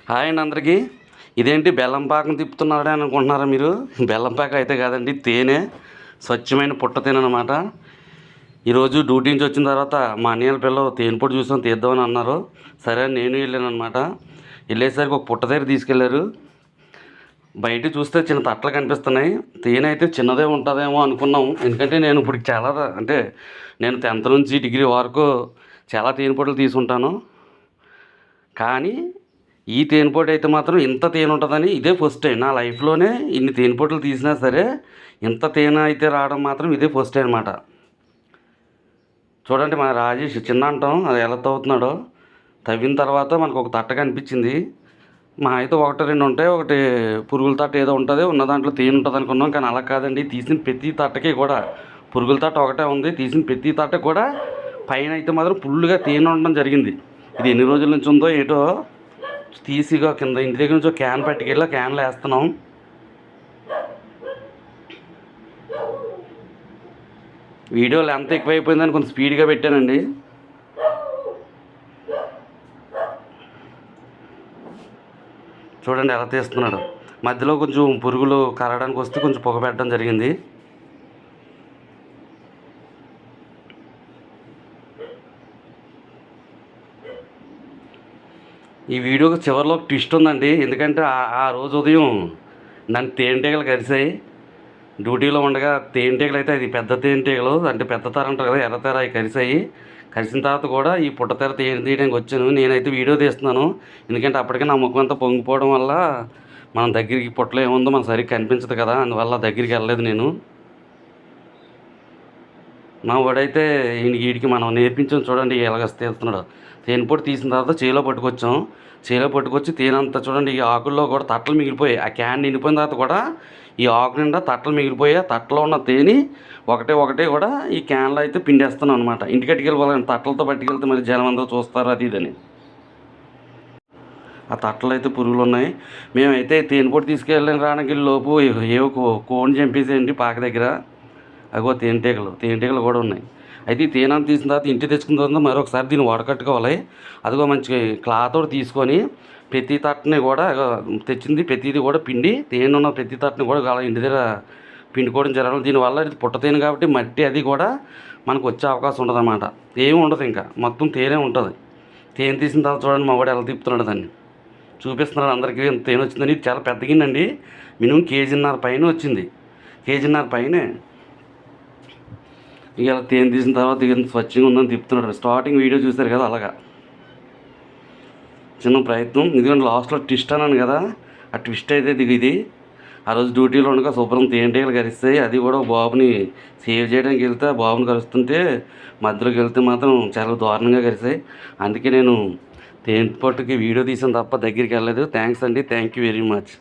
Hi అండి అందరికీ. ఇదేంటి బెల్లం పాకం తిప్పుతున్నారని అనుకుంటున్నారా మీరు? బెల్లం పాకం అయితే కాదండి, తేనె, స్వచ్ఛమైన పుట్ట తేనె అనమాట. ఈరోజు డ్యూటీ నుంచి వచ్చిన తర్వాత మా అన్నయ్యల పిల్లలు తేనె పొట్టు చూసాం తీద్దామని అన్నారు. సరే నేను వెళ్ళాను అనమాట. వెళ్ళేసరికి ఒక పుట్ట దగ్గర తీసుకెళ్లారు. బయట చూస్తే చిన్న తట్టలు కనిపిస్తున్నాయి. తేనె అయితే చిన్నదే ఉంటుందేమో అనుకున్నాం. ఎందుకంటే నేను ఇప్పుడు చాలా అంటే నేను 10th నుంచి డిగ్రీ వరకు చాలా తేనె పొట్టులు తీసుకుంటాను. కానీ ఈ తేనెపొట్టు అయితే మాత్రం ఇంత తేనె ఉంటుందని ఇదే ఫస్ట్ టైం నా లైఫ్లోనే. ఇన్ని తేనెపొట్టులు తీసినా సరే ఇంత తేనె అయితే రావడం మాత్రం ఇదే ఫస్ట్ టైం అనమాట. చూడండి మన రాజేష్ చిన్న అంటాం అది ఎలా తవ్వుతున్నాడో. తవ్విన తర్వాత మనకు ఒక తట్ట కనిపించింది. మా అయితే ఒకటి రెండు ఉంటాయి, ఒకటి పురుగుల తట్ట ఏదో ఉంటుంది, ఉన్న దాంట్లో తేనె ఉంటుంది అనుకున్నాం. కానీ అలా కాదండి, తీసిన ప్రతి తట్టకి కూడా పురుగుల తట్ట ఒకటే ఉంది. తీసిన ప్రతి తట్ట కూడా పైన అయితే మాత్రం ఫుల్గా తేనె ఉండడం జరిగింది. ఇది ఎన్ని రోజుల నుంచి ఉందో ఏటో తీసిగా కింద ఇంటి దగ్గర నుంచి క్యాన్ పట్టుకెళ్ళి క్యాన్లో వేస్తున్నాం. వీడియో లెంత్ ఎక్కువైపోయిందని కొంచెం స్పీడ్గా పెట్టానండి. చూడండి ఎలా తీస్తున్నాడు. మధ్యలో కొంచెం పురుగులు కరగడానికి వస్తే కొంచెం పొగ పెట్టడం జరిగింది. ఈ వీడియోకి చివరిలో ఒక ట్విస్ట్ ఉందండి. ఎందుకంటే ఆ రోజు ఉదయం నన్ను తేనెటీగలు కరిసాయి. డ్యూటీలో ఉండగా తేనెటీగలు అయితే అది పెద్ద తేనెటీగలు అంటే పెద్ద తెర అంటారు కదా, ఎర్ర తెర, అవి కరిసాయి. కలిసిన తర్వాత కూడా ఈ పుట్ట తెర తీయడానికి వచ్చాను. నేనైతే వీడియో తీస్తున్నాను. ఎందుకంటే అప్పటికే నా ముఖం అంతా పొంగిపోవడం వల్ల మనం దగ్గరికి పుట్టలో ఏముందో మనకు సరిగ్గా కనిపించదు కదా, అందువల్ల దగ్గరికి వెళ్ళలేదు నేను. మా వాడైతే వీడికి మనం నేర్పించాం. చూడండి ఎలాగ తీస్తున్నాడు. తేనె పొట్టు తీసిన తర్వాత చేలో పట్టుకొచ్చి తేనంతా చూడండి ఈ ఆకుల్లో కూడా తట్టలు మిగిలిపోయాయి. ఆ క్యాన్ నిండిపోయిన తర్వాత కూడా ఈ ఆకు నిండా తట్టలు మిగిలిపోయాయి. ఆ తట్టలో ఉన్న తేనె ఒకటే కూడా ఈ క్యాన్లో అయితే పిండేస్తున్నాం అనమాట. ఇంటికి వెళ్ళిపోవాలని తట్టలతో పట్టుకెళ్తే మరి జనం అందరూ చూస్తారు అది ఇదని. ఆ తట్టలు అయితే పురుగులు ఉన్నాయి. మేమైతే తేనె పొట్టు తీసుకెళ్ళని రావడానికి లోపు ఏవో కోడిని చంపేసేయండి పాక దగ్గర. అగో తేనెటీగలు కూడా ఉన్నాయి. అయితే ఈ తేనె తీసిన తర్వాత ఇంటికి తెచ్చుకున్న తర్వాత మరొకసారి దీన్ని వడకట్టుకోవాలి. అదిగో మంచి క్లాత్ ఒకటి తీసుకొని ప్రతి తట్టని కూడా తెచ్చింది ప్రతిదీ కూడా పిండి తేనె ఉన్న ప్రతి తట్టని కూడా అలా ఇంటి దగ్గర పిండుకోవడం జరగాలి. దీనివల్ల ఇది పుట్ట తేనె కాబట్టి మట్టి అది కూడా మనకు వచ్చే అవకాశం ఉండదు అన్నమాట. ఏమి ఉండదు, ఇంకా మొత్తం తేనె ఉంటుంది. తేనె తీసిన తర్వాత చూడండి మా వాడు ఎలా తిప్పుతున్నాడు దాన్ని. చూపిస్తున్నాడు అందరికీ ఎంత తేనె వచ్చిందని. ఇది చాలా పెద్దగిందండి. మినిమం 1.5 kg పైన వచ్చింది. 1.5 kg పైనే. ఇక తేనె తీసిన తర్వాత ఇక స్వచ్ఛంగా ఉందని తిప్పుతున్నాడు. స్టార్టింగ్ వీడియో చూశారు కదా, అలాగా చిన్న ప్రయత్నం. ఎందుకంటే లాస్ట్లో ట్విస్ట్ అన్నాను కదా, ఆ ట్విస్ట్ అయితే ఇది. ఆ రోజు డ్యూటీలో ఉండగా శుభ్రం తేనెటీగలు కరిస్తాయి. అది కూడా బాబుని సేవ్ చేయడానికి వెళ్తే బాబుని కరుస్తుంటే మధ్యలోకి వెళ్తే మాత్రం చాలా దారుణంగా కరిస్తాయి. అందుకే నేను తేనె పొట్టుకి వీడియో తీసాను తప్ప దగ్గరికి వెళ్ళలేదు. థ్యాంక్స్ అండి, థ్యాంక్ యూ వెరీ మచ్.